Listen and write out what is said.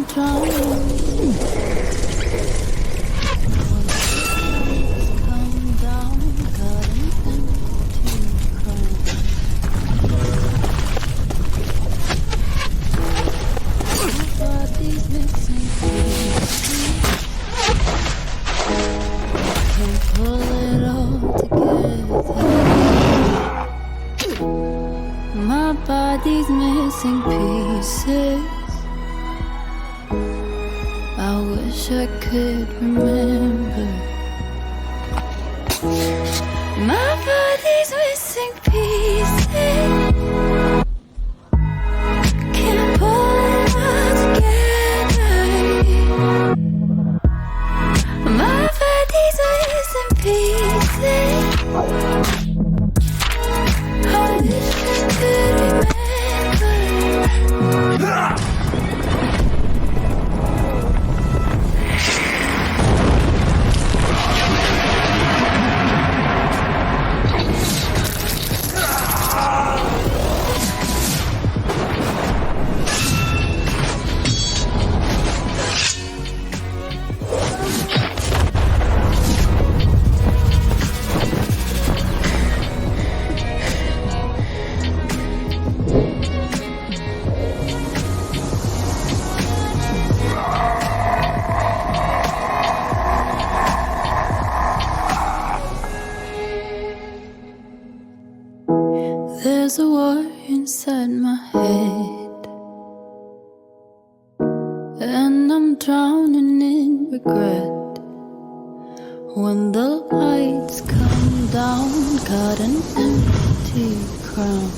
My body's missing pieces. I wish I could remember. My body's missing pieces. Can't pull it all together. My body's missing pieces. I wish I could remember. There's a war inside my head, and I'm drowning in regret. When the lights come down, got an empty crown.